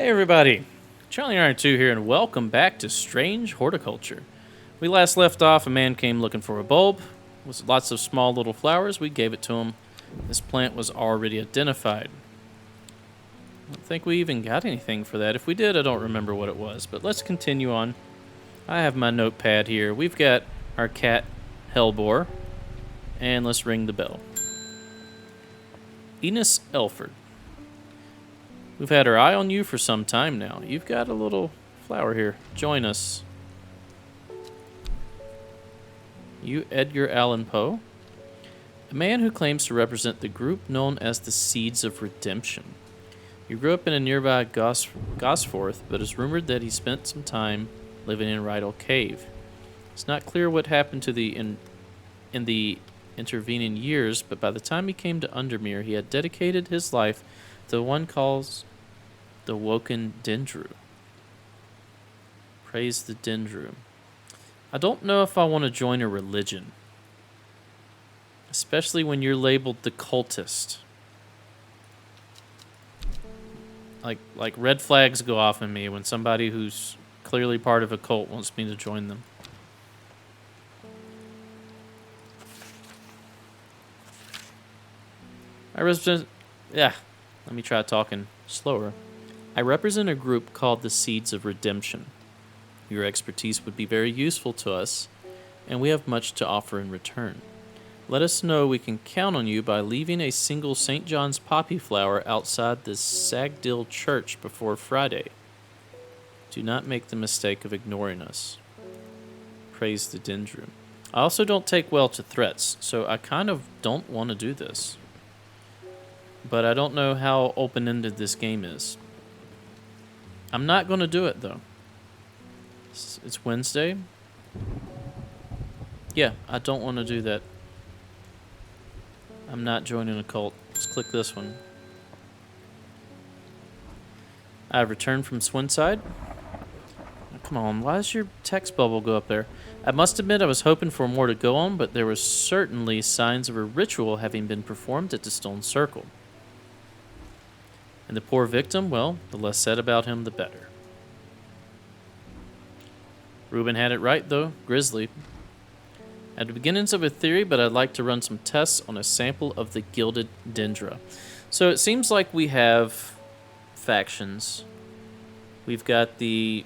Hey everybody, Charlie Iron 2 here, and welcome back to Strange Horticulture. We last left off, a man came looking for a bulb with lots of small little flowers. We gave it to him. This plant was already identified. I don't think we even got anything for that. If we did, I don't remember what it was, but let's continue on. I have my notepad here. We've got our cat, Hellbore, and let's ring the bell. Enos Elford. We've had our eye on you for some time now. You've got a little flower here. Join us. You, Edgar Allan Poe, a man who claims to represent the group known as the Seeds of Redemption. You grew up in a nearby Gosforth, but it's rumored that he spent some time living in Rydal Cave. It's not clear what happened to in the intervening years, but by the time he came to Undermere, he had dedicated his life to one calls the Woken Dendru. Praise the Dendru. I don't know if I want to join a religion, especially when you're labeled the cultist. Like red flags go off in me when somebody who's clearly part of a cult wants me to join them. Let me try talking slower. I represent a group called the Seeds of Redemption. Your expertise would be very useful to us, and we have much to offer in return. Let us know we can count on you by leaving a single St. John's poppy flower outside the Sagdill Church before Friday. Do not make the mistake of ignoring us. Praise the Dendru. I also don't take well to threats, so I kind of don't want to do this. But I don't know how open-ended this game is. I'm not going to do it, though. It's Wednesday. Yeah, I don't want to do that. I'm not joining a cult. Let's click this one. I've returned from Swinside. Oh, come on, why does your text bubble go up there? I must admit I was hoping for more to go on, but there were certainly signs of a ritual having been performed at the Stone Circle. And the poor victim, well, the less said about him, the better. Reuben had it right, though. Grizzly. At the beginnings of a theory, but I'd like to run some tests on a sample of the gilded dendra. So it seems like we have factions. We've got the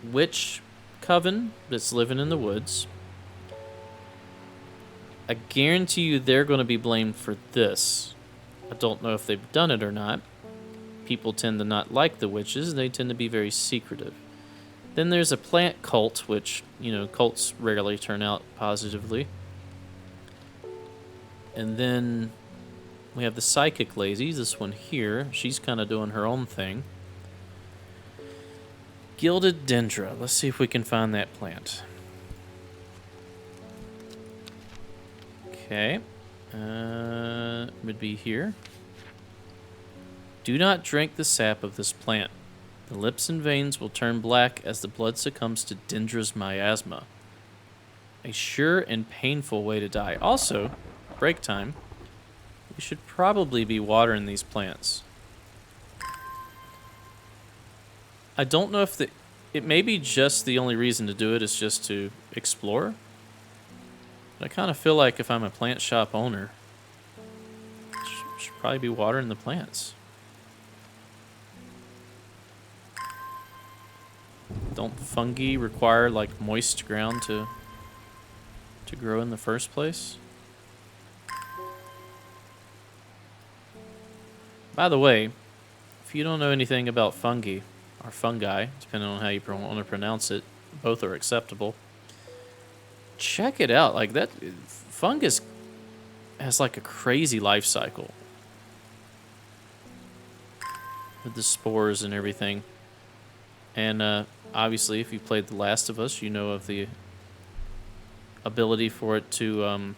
witch coven that's living in the woods. I guarantee you they're going to be blamed for this. I don't know if they've done it or not. People tend to not like the witches, and they tend to be very secretive. Then there's a plant cult, which, cults rarely turn out positively. And then we have the psychic lazy, this one here. She's kind of doing her own thing. Gilded dendra. Let's see if we can find that plant. Okay. Would be here. Do not drink the sap of this plant. The lips and veins will turn black as the blood succumbs to Dendra's miasma. A sure and painful way to die. Also, break time. We should probably be watering these plants. I don't know if it may be just the only reason to do it is just to explore. But I kind of feel like if I'm a plant shop owner, I should probably be watering the plants. Don't fungi require moist ground to grow in the first place? By the way, if you don't know anything about fungi, or fungi, depending on how you want to pronounce it, both are acceptable. Check it out. That fungus has a crazy life cycle with the spores and everything. And obviously, if you played The Last of Us, you know of the ability for it to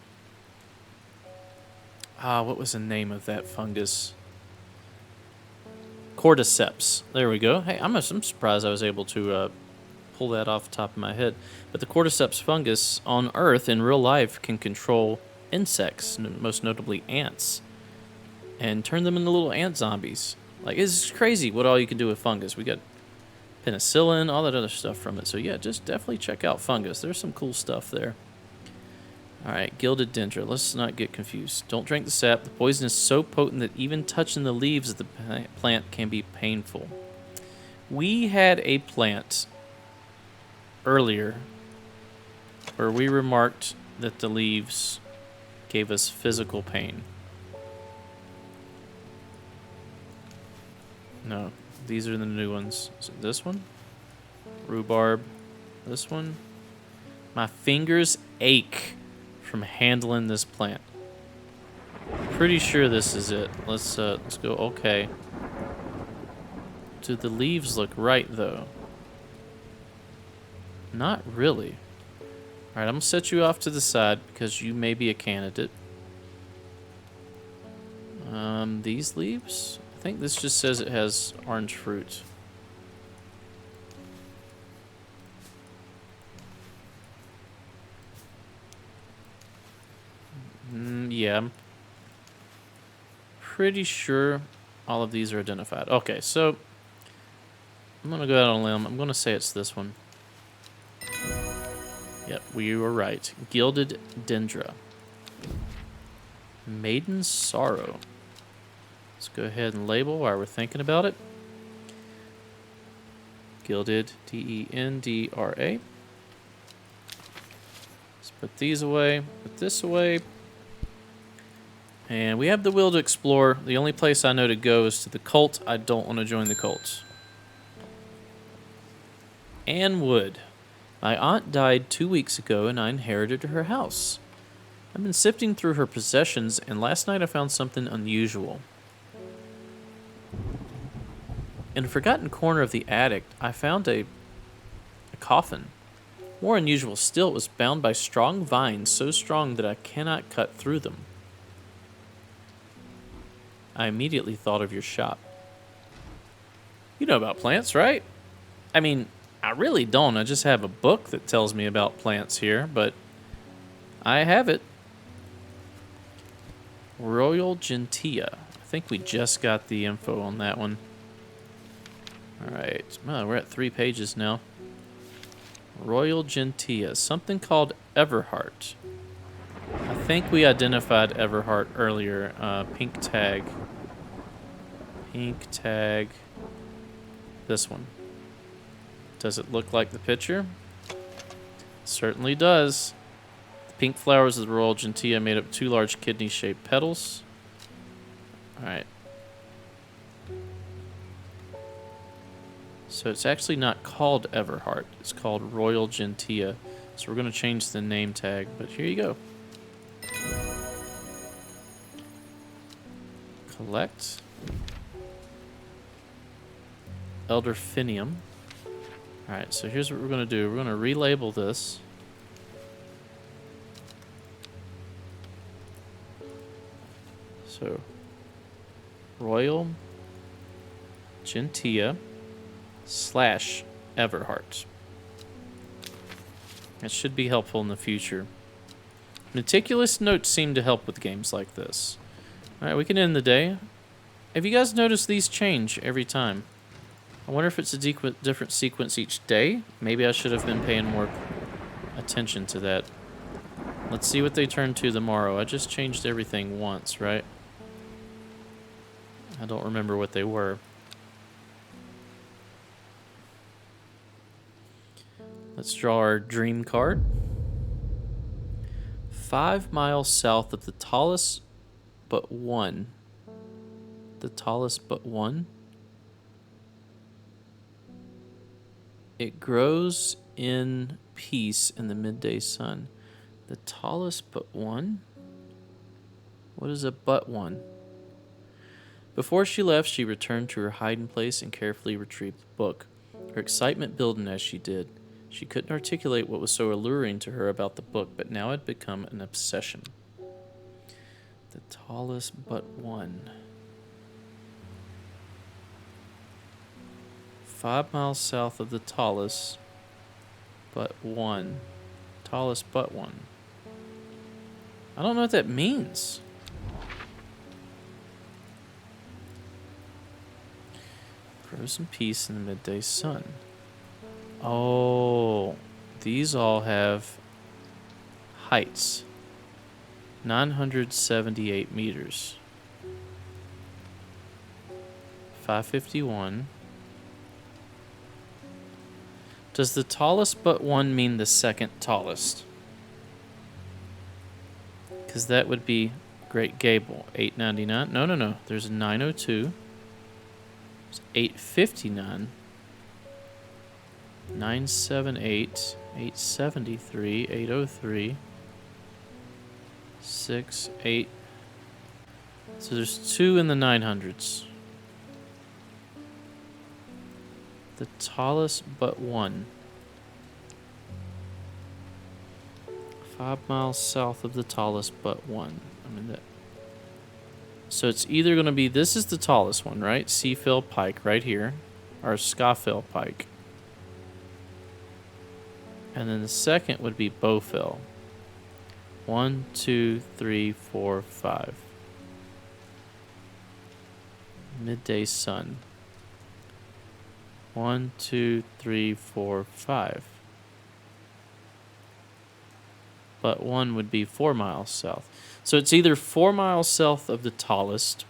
what was the name of that fungus? Cordyceps. There we go. Hey, I'm surprised I was able to pull that off the top of my head. But the Cordyceps fungus on Earth in real life can control insects, most notably ants, and turn them into little ant zombies. Like, it's crazy what all you can do with fungus. We got penicillin, all that other stuff from it. So yeah, just definitely check out fungus. There's some cool stuff there. Alright, gilded dendra. Let's not get confused. Don't drink the sap. The poison is so potent that even touching the leaves of the plant can be painful. We had a plant earlier where we remarked that the leaves gave us physical pain. No, these are the new ones. Is it this one? Rhubarb. This one. My fingers ache from handling this plant. Pretty sure this is it. Let's go. Okay. Do the leaves look right though? Not really. All right, I'm gonna set you off to the side because you may be a candidate. These leaves? I think this just says it has orange fruit. Yeah, I'm pretty sure all of these are identified. Okay, so I'm gonna go out on a limb. I'm gonna say it's this one. Yep, we were right. Gilded dendra. Maiden's sorrow. Let's go ahead and label while we're thinking about it. Gilded, D-E-N-D-R-A. Let's put these away, put this away. And we have the will to explore. The only place I know to go is to the cult. I don't want to join the cult. Anne Wood. My aunt died 2 weeks ago and I inherited her house. I've been sifting through her possessions and last night I found something unusual. In a forgotten corner of the attic, I found a coffin. More unusual still, it was bound by strong vines, so strong that I cannot cut through them. I immediately thought of your shop. You know about plants, right? I mean, I really don't. I just have a book that tells me about plants here, but I have it. Royal Gentilia. I think we just got the info on that one. Alright, well, we're at 3 pages now. Royal Gentilia. Something called Everhart. I think we identified Everhart earlier. Pink tag. Pink tag. This one. Does it look like the picture? It certainly does. The pink flowers of the Royal Gentilia made up 2 large kidney-shaped petals. Alright. So it's actually not called Everhart. It's called Royal Gentilia. So we're going to change the name tag, but here you go. Collect. Elderfinium. Alright, so here's what we're going to do. We're going to relabel this. So, Royal Gentilia / Everhart. That should be helpful in the future. Meticulous notes seem to help with games like this. Alright, we can end the day. Have you guys noticed these change every time? I wonder if it's a different sequence each day. Maybe I should have been paying more attention to that. Let's see what they turn to tomorrow. I just changed everything once, right? I don't remember what they were. Let's draw our dream card. 5 miles south of the tallest but one. The tallest but one. It grows in peace in the midday sun. The tallest but one? What is a but one? Before she left, she returned to her hiding place and carefully retrieved the book, her excitement building as she did. She couldn't articulate what was so alluring to her about the book, but now it had become an obsession. The tallest but one. 5 miles south of the tallest but one. Tallest but one. I don't know what that means. Frozen peace in the midday sun. Oh, these all have heights. 978 meters. 551. Does the tallest but one mean the second tallest? Because that would be Great Gable. 899. No. There's a 902. There's 859. 978. 873. 803. 6, 8. So there's 2 in the 900s. The tallest but one. 5 miles south of the tallest but one. So it's either going to be, this is the tallest one, right? Seafill Pike right here. Or Scafill Pike. And then the second would be Bowfill. 1, 2, 3, 4, 5. Midday sun. 1, 2, 3, 4, 5. But one would be 4 miles south. So it's either 4 miles south of the tallest,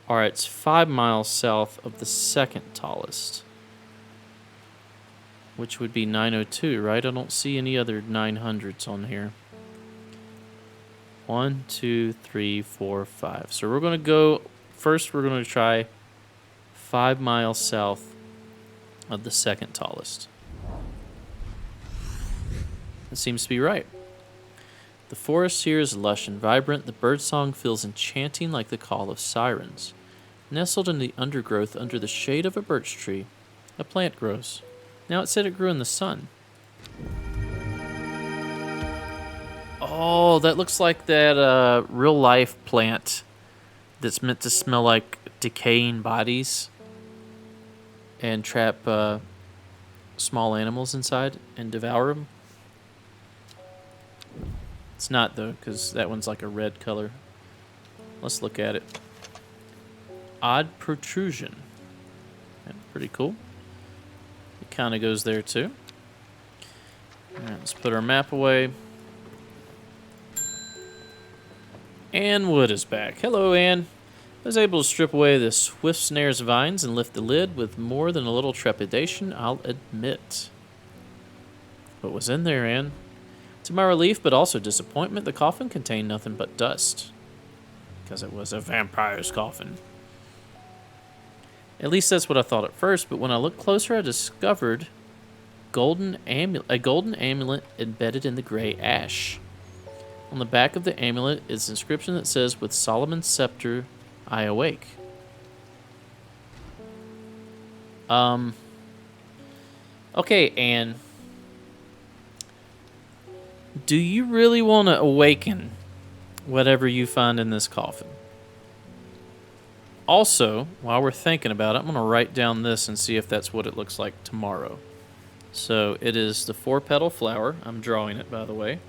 or it's 5 miles south of the second tallest, which would be 902, right? I don't see any other 900s on here. 1, 2, 3, 4, 5. So we're going to go, first we're going to try 5 miles south of the second tallest. That seems to be right. The forest here is lush and vibrant. The birdsong feels enchanting like the call of sirens. Nestled in the undergrowth under the shade of a birch tree, a plant grows. Now it said it grew in the sun. Oh, that looks like that real-life plant that's meant to smell like decaying bodies and trap small animals inside and devour them. It's not, though, because that one's like a red color. Let's look at it. Odd protrusion. Yeah, pretty cool. It kind of goes there, too. All right, let's put our map away. Ann Wood is back. Hello, Ann. I was able to strip away the swift snare's vines and lift the lid with more than a little trepidation, I'll admit. What was in there, Ann? To my relief, but also disappointment, the coffin contained nothing but dust. Because it was a vampire's coffin. At least that's what I thought at first, but when I looked closer, I discovered a golden amulet embedded in the gray ash. On the back of the amulet is an inscription that says, "With Solomon's scepter, I awake." Okay, Anne. Do you really want to awaken whatever you find in this coffin? Also, while we're thinking about it, I'm going to write down this and see if that's what it looks like tomorrow. So it is the 4-petal flower. I'm drawing it, by the way.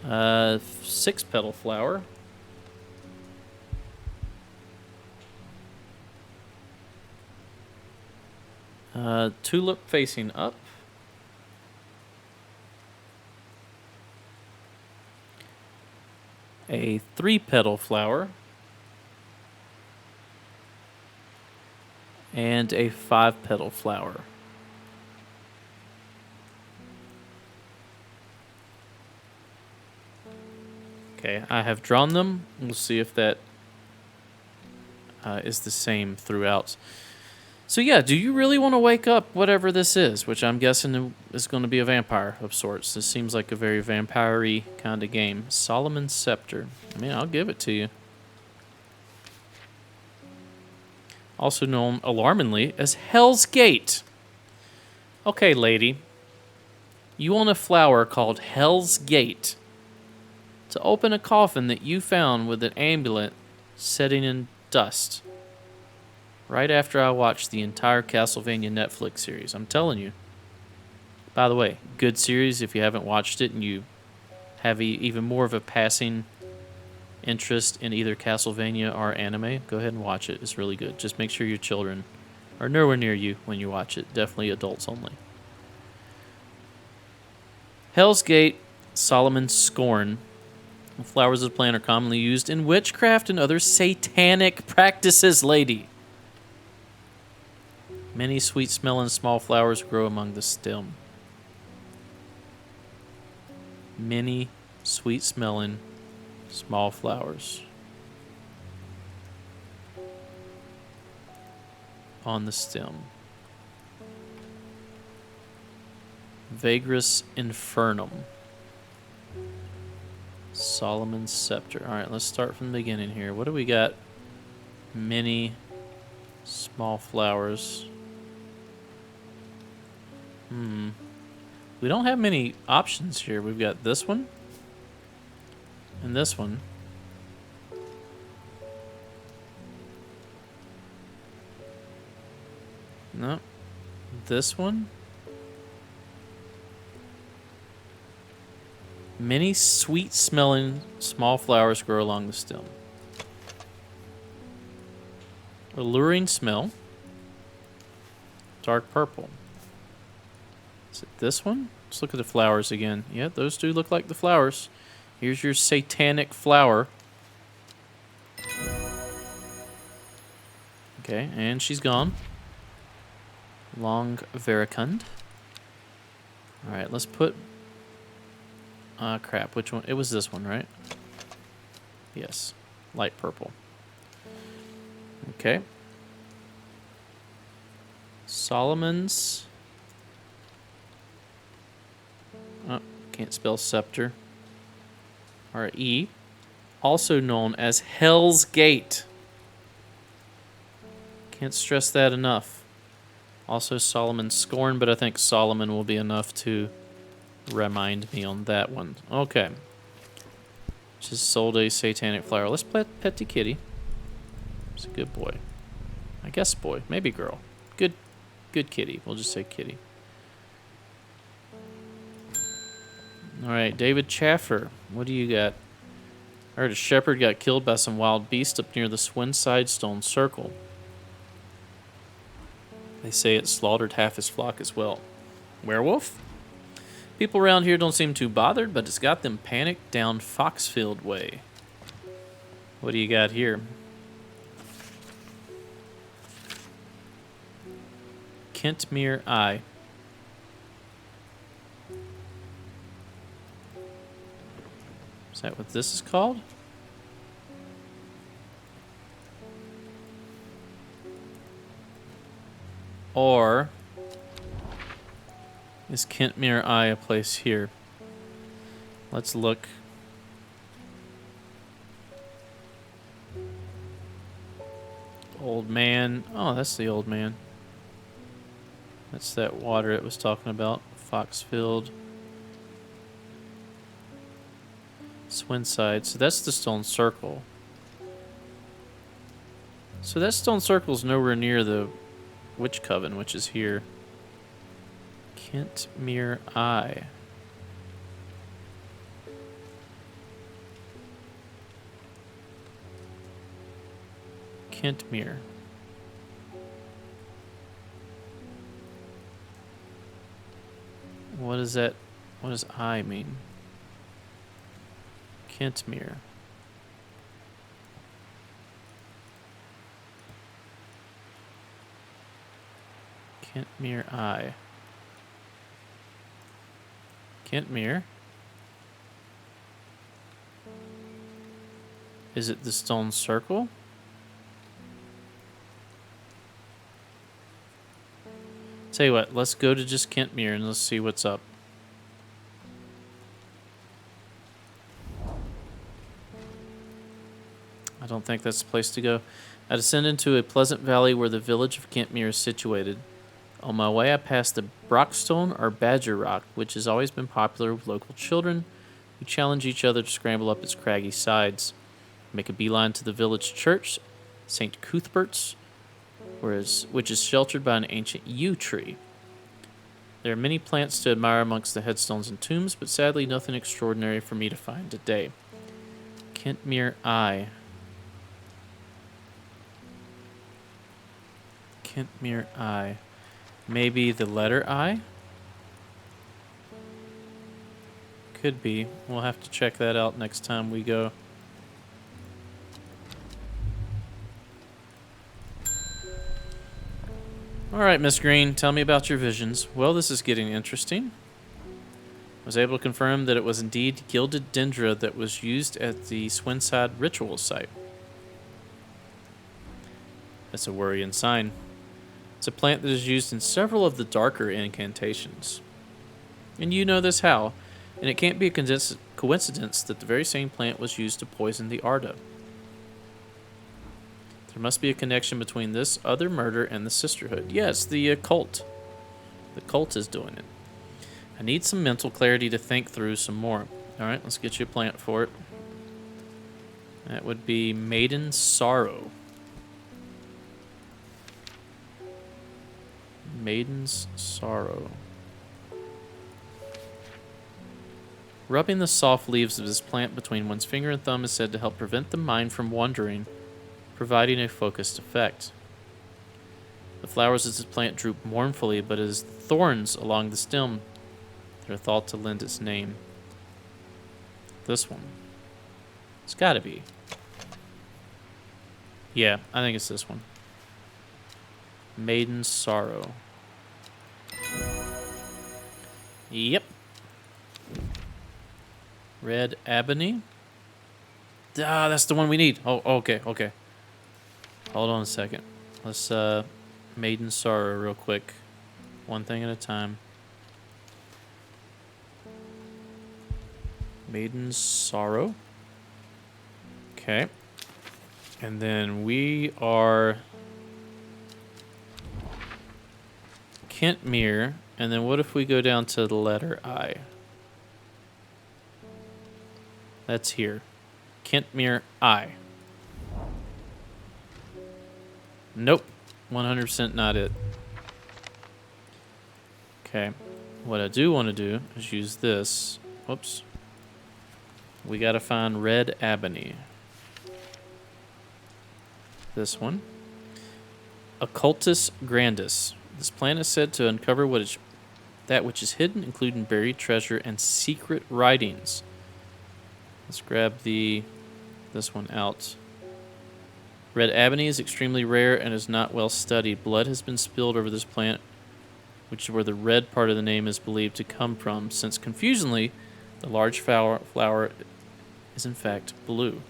6-petal flower. Tulip facing up. A 3-petal flower. And a 5-petal flower. Okay, I have drawn them. We'll see if that is the same throughout. So yeah, do you really want to wake up whatever this is, which I'm guessing is going to be a vampire of sorts. This seems like a very vampire-y kind of game. Solomon's Scepter. I mean, I'll give it to you. Also known alarmingly as Hell's Gate. Okay, lady. You want a flower called Hell's Gate to open a coffin that you found with an amulet setting in dust. Right after I watched the entire Castlevania Netflix series. I'm telling you. By the way, good series if you haven't watched it and you have even more of a passing interest in either Castlevania or anime, go ahead and watch it. It's really good. Just make sure your children are nowhere near you when you watch it. Definitely adults only. Hell's Gate, Solomon's Scorn. Flowers of the plant are commonly used in witchcraft and other satanic practices, lady. Many sweet-smelling small flowers grow among the stem. Many sweet-smelling small flowers on the stem. Vagris infernum. Solomon's scepter. All right, let's start from the beginning here. What do we got? Many small flowers. We don't have many options here. We've got this one and this one. No. This one. Many sweet-smelling small flowers grow along the stem. Alluring smell. Dark purple. Is it this one? Let's look at the flowers again. Yeah, those do look like the flowers. Here's your satanic flower. Okay, and she's gone. Long vericund. Alright, let's put... crap, which one? It was this one, right? Yes, light purple. Okay. Solomon's... Oh, can't spell scepter. R-E. Also known as Hell's Gate. Can't stress that enough. Also Solomon's Scorn, but I think Solomon will be enough to remind me on that one. Okay. Just sold a satanic flower. Let's pet the kitty. It's a good boy. I guess boy. Maybe girl. Good kitty. We'll just say kitty. Alright, David Chaffer. What do you got? I heard a shepherd got killed by some wild beast up near the Swinside Stone Circle. They say it slaughtered half his flock as well. Werewolf? People around here don't seem too bothered, but it's got them panicked down Foxfield way. What do you got here? Kentmere Eye. Is that what this is called? Or is Kentmere Eye a place here? Let's look. Old man. Oh, that's the old man. That's that water it was talking about. Foxfield. Swinside. So that's the stone circle. So that stone circle is nowhere near the witch coven, which is here. Kentmere Eye. Kentmere. What is that? What does eye mean? Kentmere. Kentmere Eye. Kentmere. Is it the stone circle? Tell you what, let's go to just Kentmere and let's see what's up. I don't think that's the place to go. I descend into a pleasant valley where the village of Kentmere is situated. On my way, I passed the Brockstone or Badger Rock, which has always been popular with local children who challenge each other to scramble up its craggy sides. Make a beeline to the village church, St. Cuthbert's, which is sheltered by an ancient yew tree. There are many plants to admire amongst the headstones and tombs, but sadly nothing extraordinary for me to find today. Kentmere I. Kentmere I. Maybe the letter I? Could be. We'll have to check that out next time we go. Alright, Miss Green, tell me about your visions. Well, this is getting interesting. I was able to confirm that it was indeed gilded dendra that was used at the Swinside ritual site. That's a worrying sign. It's a plant that is used in several of the darker incantations. And you know this how, and it can't be a coincidence that the very same plant was used to poison the Arda. There must be a connection between this other murder and the Sisterhood. Yes, the cult. The cult is doing it. I need some mental clarity to think through some more. Alright, let's get you a plant for it. That would be Maiden Sorrow. Maiden's Sorrow. Rubbing the soft leaves of this plant between one's finger and thumb is said to help prevent the mind from wandering, providing a focused effect. The flowers of this plant droop mournfully, but as thorns along the stem, they're thought to lend its name. This one. It's gotta be. Yeah, I think it's this one. Maiden's Sorrow. Yep. Red Ebony. Ah, that's the one we need. Oh, okay. Hold on a second. Let's, Maiden Sorrow real quick. One thing at a time. Maiden's Sorrow. Okay. And then we are Kentmere. And then what if we go down to the letter I? That's here. Kentmere I. Nope. 100% not it. Okay. What I do want to do is use this. Whoops. We got to find Red Ebony. This one. Occultus grandis. This plant is said to uncover that which is hidden, including buried treasure and secret writings. Let's grab this one out. Red Ebony is extremely rare and is not well studied. Blood has been spilled over this plant, which is where the red part of the name is believed to come from, since confusingly, the large flower is in fact blue.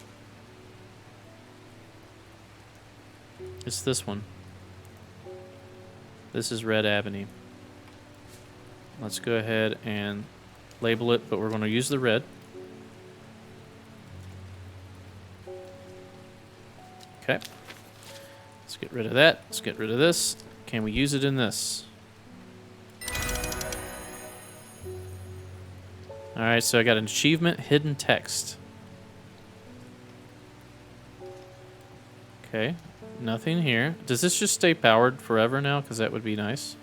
It's this one. This is Red Ebony. Let's go ahead and label it, but we're going to use the red. Okay. Let's get rid of that. Let's get rid of this. Can we use it in this? Alright, so I got an achievement, hidden text. Okay. Nothing here. Does this just stay powered forever now? Because that would be nice.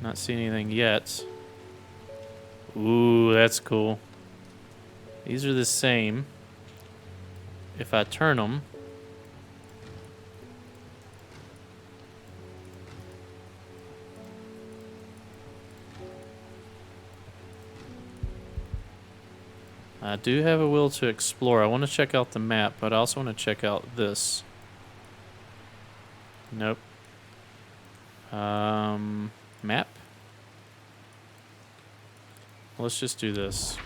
Not seeing anything yet. Ooh, that's cool. These are the same. If I turn them, I do have a will to explore. I want to check out the map, but I also want to check out this. Nope. Map? Let's just do this.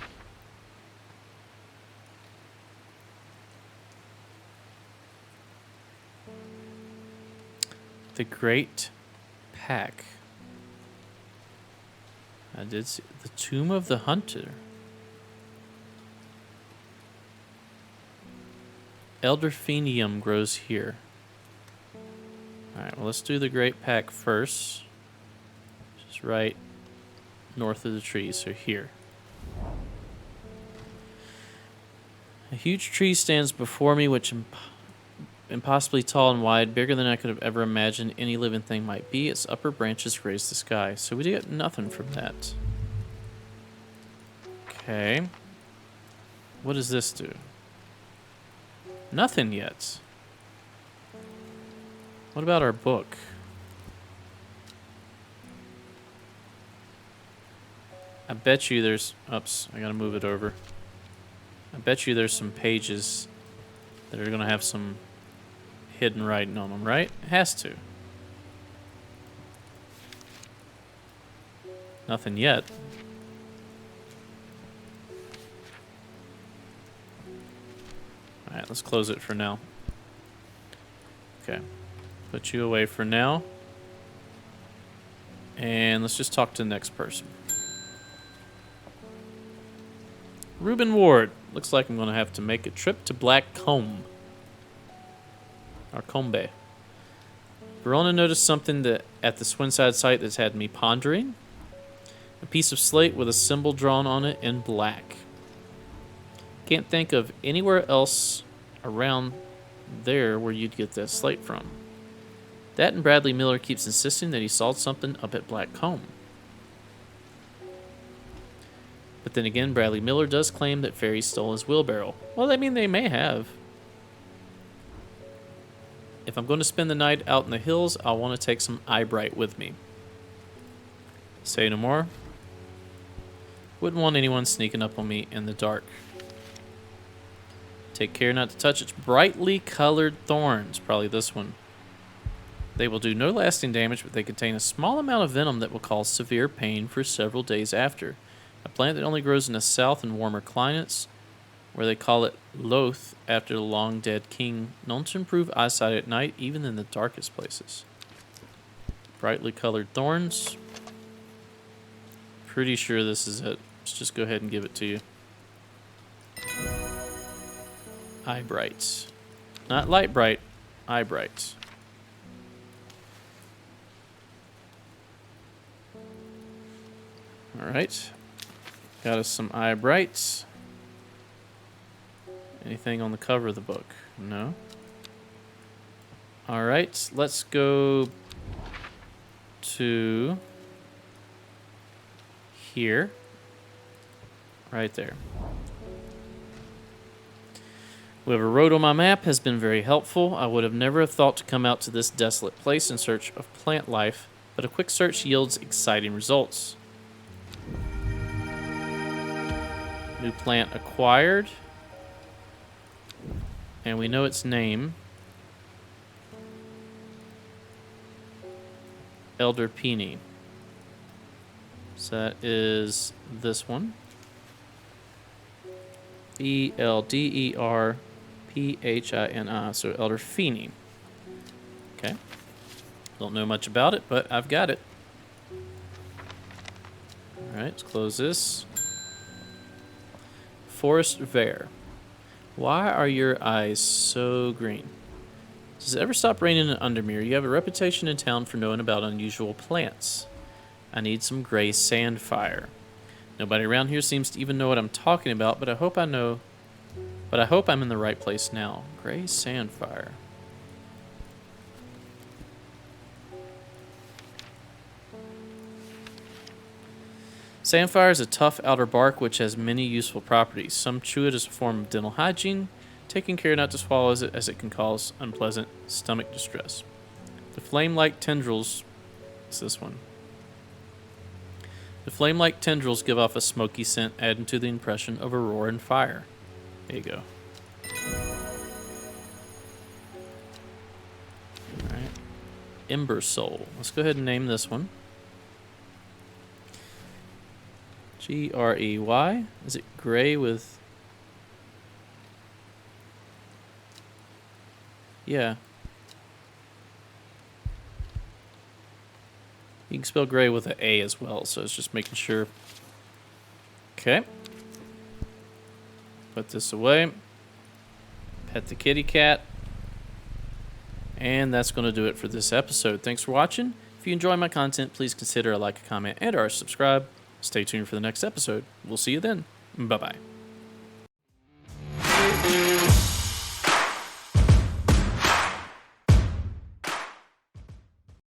The Great Pack. I did see the Tomb of the Hunter. Elderfenium grows here. Alright, well, let's do the Great Pack first. Just right north of the trees, so here. A huge tree stands before me, which impossibly tall and wide, bigger than I could have ever imagined any living thing might be. Its upper branches graze the sky, so we get nothing from that. Okay. What does this do? Nothing yet. What about our book? I bet you there's... Oops, I gotta move it over. I bet you there's some pages that are gonna have some hidden writing on them, right? It has to. Nothing yet. Alright, let's close it for now. Okay. Put you away for now. And let's just talk to the next person. Reuben Ward. Looks like I'm going to have to make a trip to Black Combe. Or Combe. Verona noticed something that at the Swinside site that's had me pondering. A piece of slate with a symbol drawn on it in black. Can't think of anywhere else around there where you'd get that slate from. That and Bradley Miller keeps insisting that he saw something up at Black Combe. But then again, Bradley Miller does claim that fairies stole his wheelbarrow. Well, I mean, they may have. If I'm going to spend the night out in the hills, I'll want to take some eyebright with me. Say no more. Wouldn't want anyone sneaking up on me in the dark. Take care not to touch its brightly colored thorns. Probably this one. They will do no lasting damage, but they contain a small amount of venom that will cause severe pain for several days after. A plant that only grows in the south and warmer climates, where they call it loth after the long-dead king, known to improve eyesight at night, even in the darkest places. Brightly colored thorns. Pretty sure this is it. Let's just go ahead and give it to you. Eye brights. Not light bright, eye brights. Alright. Got us some eye brights. Anything on the cover of the book? No. Alright, let's go to here. Right there. Whoever wrote on my map has been very helpful. I would have never thought to come out to this desolate place in search of plant life, but a quick search yields exciting results. New plant acquired. And we know its name. Elder Peony. So that is this one. Elderphini. So Elder Feeny. Okay. Don't know much about it, but I've got it. Alright, let's close this. Forest Vare. Why are your eyes so green? Does it ever stop raining in Undermere? You have a reputation in town for knowing about unusual plants. I need some gray sandfire. Nobody around here seems to even know what I'm talking about, but I hope I know. But I hope I'm in the right place now. Gray sandfire. Sandfire is a tough outer bark which has many useful properties. Some chew it as a form of dental hygiene, taking care not to swallow it as it can cause unpleasant stomach distress. The flame-like tendrils... What's this one? The flame-like tendrils give off a smoky scent, adding to the impression of a roaring fire. There you go. Alright. Ember Soul. Let's go ahead and name this one. Grey. Is it gray with... Yeah. You can spell gray with an A as well, so it's just making sure. Okay. Put this away. Pet the kitty cat. And that's going to do it for this episode. Thanks for watching. If you enjoy my content, please consider a like, a comment, and or subscribe. Stay tuned for the next episode. We'll see you then. Bye-bye.